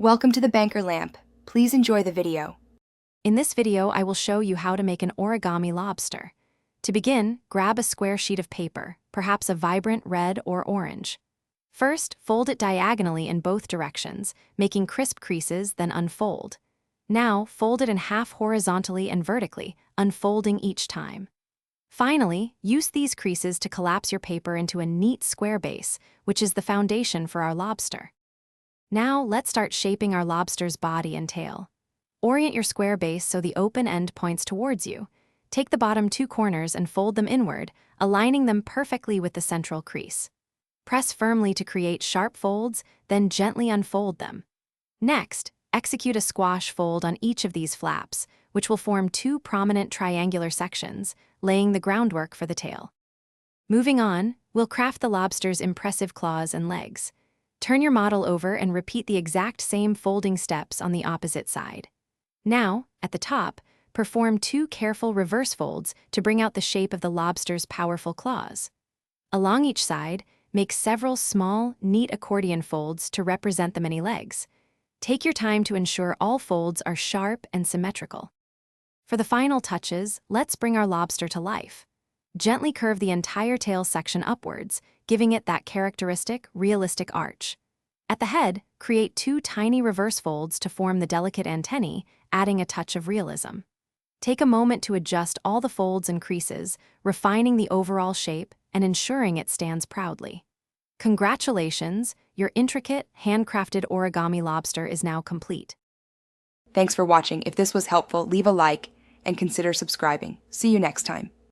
Welcome to the Banker Lamp. Please enjoy the video. In this video, I will show you how to make an origami lobster. To begin, grab a square sheet of paper, perhaps a vibrant red or orange. First, fold it diagonally in both directions, making crisp creases, then unfold. Now, fold it in half horizontally and vertically, unfolding each time. Finally, use these creases to collapse your paper into a neat square base, which is the foundation for our lobster. Now, let's start shaping our lobster's body and tail. Orient your square base so the open end points towards you. Take the bottom two corners and fold them inward, aligning them perfectly with the central crease. Press firmly to create sharp folds, then gently unfold them. Next, execute a squash fold on each of these flaps, which will form two prominent triangular sections, laying the groundwork for the tail. Moving on, we'll craft the lobster's impressive claws and legs. Turn your model over and repeat the exact same folding steps on the opposite side. Now, at the top, perform two careful reverse folds to bring out the shape of the lobster's powerful claws. Along each side, make several small, neat accordion folds to represent the many legs. Take your time to ensure all folds are sharp and symmetrical. For the final touches, let's bring our lobster to life. Gently curve the entire tail section upwards, giving it that characteristic, realistic arch. At the head, create two tiny reverse folds to form the delicate antennae, adding a touch of realism. Take a moment to adjust all the folds and creases, refining the overall shape and ensuring it stands proudly. Congratulations, your intricate, handcrafted origami lobster is now complete. Thanks for watching. If this was helpful, leave a like and consider subscribing. See you next time.